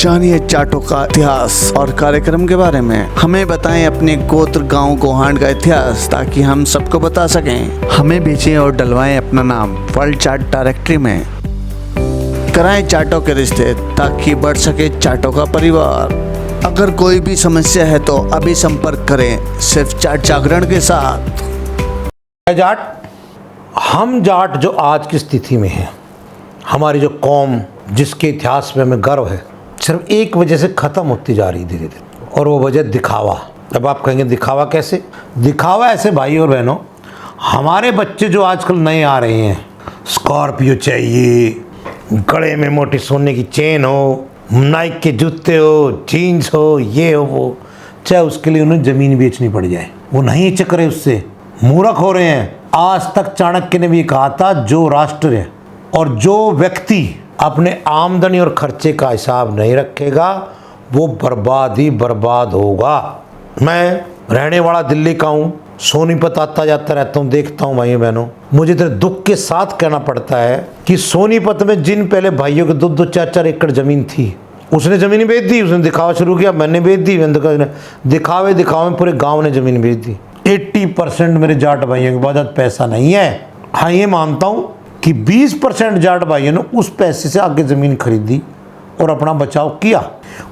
जानिए जाटों का इतिहास और कार्यक्रम के बारे में। हमें बताएं अपने गोत्र गांव गोहांड का इतिहास ताकि हम सबको बता सकें। हमें भेजें और डलवाएं अपना नाम वर्ल्ड जाट डायरेक्टरी में। कराएं जाटों के रिश्ते ताकि बढ़ सके जाटों का परिवार। अगर कोई भी समस्या है तो अभी संपर्क करें सिर्फ जाट जागरण के साथ। जाट, हम जाट जो आज की स्थिति में हैं, हमारी जो कौम जिसके इतिहास में हमें गर्व है, सिर्फ एक वजह से ख़त्म होती जा रही धीरे धीरे, और वो वजह दिखावा। अब आप कहेंगे दिखावा कैसे? दिखावा ऐसे भाई और बहनों, हमारे बच्चे जो आजकल नए आ रहे हैं, स्कॉर्पियो चाहिए, गले में मोटी सोने की चेन हो, नाइक के जूते हो, जीन्स हो, ये हो वो, चाहे उसके लिए उन्हें ज़मीन बेचनी पड़ जाए, वो नहीं चक्रे उससे, मूर्ख हो रहे हैं। आज तक चाणक्य ने भी कहा था, जो राष्ट्र है और जो व्यक्ति अपने आमदनी और खर्चे का हिसाब नहीं रखेगा वो बर्बाद ही बर्बाद होगा। मैं रहने वाला दिल्ली का हूँ, सोनीपत आता जाता रहता हूँ, देखता हूँ भाइयों बहनों, मुझे तो दुख के साथ कहना पड़ता है कि सोनीपत में जिन पहले भाइयों के 2-2, 4-4 एकड़ ज़मीन थी, उसने ज़मीन बेच दी, उसने दिखावा शुरू किया, मैंने बेच दी, दिखावे में पूरे गाँव ने ज़मीन बेच दी। 80% मेरे जाट भाइयों के पास पैसा नहीं है। हाँ, ये मानता हूँ कि 20% जाट भाइयों ने उस पैसे से आगे ज़मीन खरीदी और अपना बचाव किया,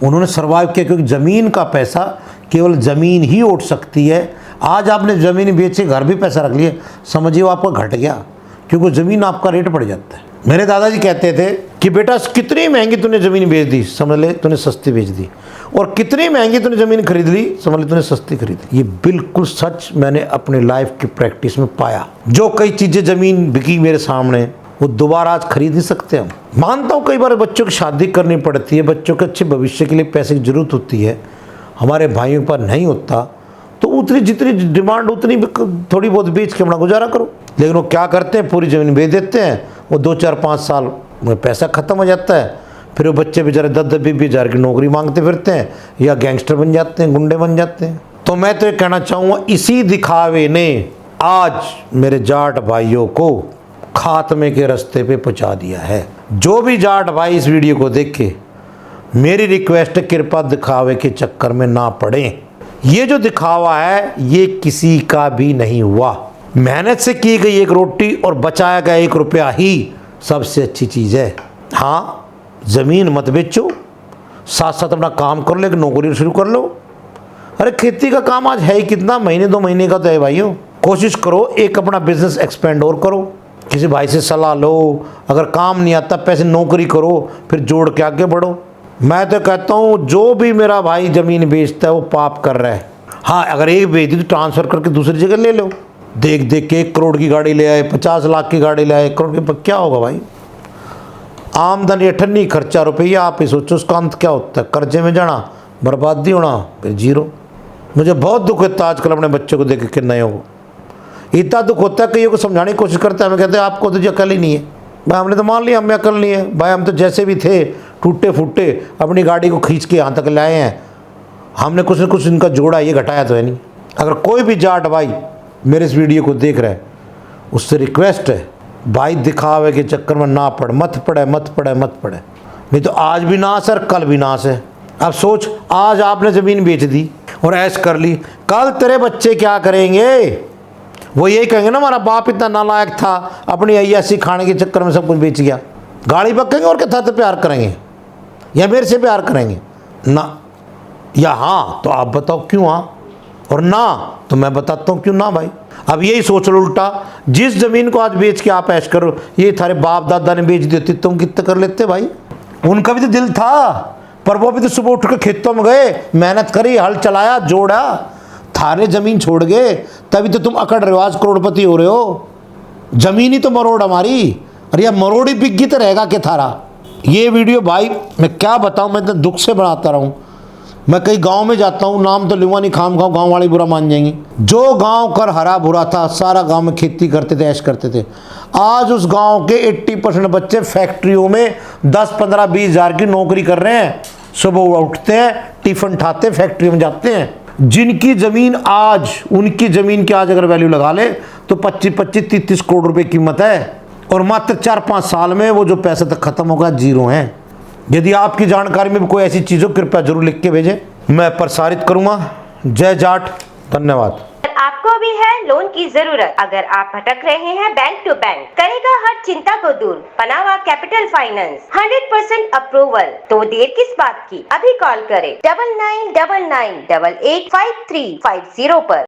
उन्होंने सर्वाइव किया, क्योंकि ज़मीन का पैसा केवल ज़मीन ही उठ सकती है। आज आपने ज़मीन बेचे, घर भी पैसा रख लिए, समझिए वो आपका घट गया, क्योंकि ज़मीन आपका रेट बढ़ जाता है। मेरे दादाजी कहते थे कि बेटा कितनी महंगी तूने ज़मीन बेच दी, समझ ले तूने सस्ती बेच दी, और कितनी महंगी तूने ज़मीन खरीद ली, समझ ले तूने सस्ती खरीद ली। ये बिल्कुल सच मैंने अपने लाइफ की प्रैक्टिस में पाया। जो कई चीज़ें ज़मीन बिकी मेरे सामने, वो दोबारा आज खरीद नहीं सकते हम। मानता हूँ कई बार बच्चों की शादी करनी पड़ती है, बच्चों के अच्छे भविष्य के लिए पैसे की ज़रूरत होती है, हमारे भाइयों पर नहीं होता, तो उतनी जितनी डिमांड उतनी थोड़ी बहुत बेच के अपना गुजारा करो। लेकिन वो क्या करते हैं, पूरी ज़मीन बेच देते हैं, वो 2-4-5 साल में पैसा ख़त्म हो जाता है, फिर वो बच्चे बेचारे 10-20 हज़ार की नौकरी मांगते फिरते हैं, या गैंगस्टर बन जाते हैं, गुंडे बन जाते हैं। तो मैं तो ये कहना चाहूँगा, इसी दिखावे ने आज मेरे जाट भाइयों को खात्मे के रास्ते पे पहुँचा दिया है। जो भी जाट भाई इस वीडियो को देखे, मेरी रिक्वेस्ट है, कृपया दिखावे के चक्कर में ना पड़ें। ये जो दिखावा है ये किसी का भी नहीं हुआ। मेहनत से की गई एक रोटी और बचाया गया 1 रुपया ही सबसे अच्छी चीज़ है। हाँ, ज़मीन मत बेचो, साथ साथ अपना काम कर लो, एक नौकरी शुरू कर लो। अरे खेती का काम आज है ही कितना, महीने 2 महीने का तो है भाइयों। कोशिश करो एक अपना बिजनेस एक्सपेंड और करो, किसी भाई से सलाह लो, अगर काम नहीं आता पैसे नौकरी करो, फिर जोड़ के आगे बढ़ो। मैं तो कहता हूँ जो भी मेरा भाई ज़मीन बेचता है वो पाप कर रहा है। हाँ, अगर एक बेच दी तो ट्रांसफ़र करके दूसरी जगह ले लो। देख देख के 1 करोड़ की गाड़ी ले आए, 50 लाख की गाड़ी ले आए, 1 करोड़ के क्या होगा भाई? आमदनी अठन्नी, खर्चा रुपया, आप ही सोचो उसका अंत क्या होता है। कर्जे में जाना, बर्बादी होना, फिर जीरो। मुझे बहुत दुख होता है आजकल अपने बच्चों को देख के नए हो, इतना दुख होता है। कईयों को समझाने की कोशिश करते हैं, हमें कहते हैं आपको तो अकल ही नहीं है। भाई हमने तो मान लिया हमें अकल नहीं है, भाई हम तो जैसे भी थे टूटे फूटे अपनी गाड़ी को खींच के यहाँ तक लाए हैं, हमने कुछ न कुछ इनका जोड़ा, ये घटाया तो है नहीं। अगर कोई भी जाट भाई मेरे इस वीडियो को देख रहा है, उससे रिक्वेस्ट है, भाई दिखावे के चक्कर में ना पड़, मत पड़े, नहीं तो आज भी नाश है, कल भी नाश है। अब सोच, आज आपने ज़मीन बेच दी और ऐश कर ली, कल तेरे बच्चे क्या करेंगे? वो यही कहेंगे ना, हमारा बाप इतना नालायक था, अपनी अय्यासी खाने के चक्कर में सब कुछ बेच गया। गाली बकेंगे और क्या था, प्यार करेंगे या मेरे से प्यार करेंगे ना? या हाँ तो आप बताओ क्यों हाँ, और ना तो मैं बताता हूँ क्यों ना भाई। अब यही सोच लो उल्टा, जिस ज़मीन को आज बेच के आप ऐश करो, ये थारे बाप दादा ने बेच दी होती, तुम कितना कर लेते भाई? उनका भी तो दिल था, पर वो भी तो सुबह उठ कर खेतों में गए, मेहनत करी, हल चलाया, जोड़ा, थारे ज़मीन छोड़ गए, तभी तो तुम अकड़ रहे हो, आज करोड़पति हो रहे हो। ज़मीन ही तो मरोड़ हमारी, अरे यार मरोड़ी बिक गई तो रहेगा क्या थारा? ये वीडियो भाई मैं क्या बताऊं, मैं तो दुख से बनाता रहा हूँ। मैं कई गांव में जाता हूँ, नाम तो लूँगा नहीं, गांव वाले बुरा मान जाएंगे। जो गांव कर हरा भरा था, सारा गांव में खेती करते थे, ऐश करते थे। आज उस गांव के 80% बच्चे फैक्ट्रियों में 10-15-20 हज़ार की नौकरी कर रहे हैं। सुबह उठते हैं, टिफ़िन उठाते, फैक्ट्री में जाते हैं। जिनकी ज़मीन आज, उनकी ज़मीन की आज अगर वैल्यू लगा ले तो 25-30 करोड़ रुपए कीमत है, और मात्र 4-5 साल में वो जो पैसे तक ख़त्म होगा, जीरो हैं। यदि आपकी जानकारी में भी कोई ऐसी चीज़ हो कृपया जरूर लिख के भेजें, मैं प्रसारित करूंगा। जय जाट, धन्यवाद। आपको भी है लोन की जरूरत? अगर आप भटक रहे हैं बैंक टू बैंक, करेगा हर चिंता को दूर पनावा कैपिटल फाइनेंस, 100% अप्रूवल। तो देर किस बात की, अभी कॉल करें 9999885350 पर।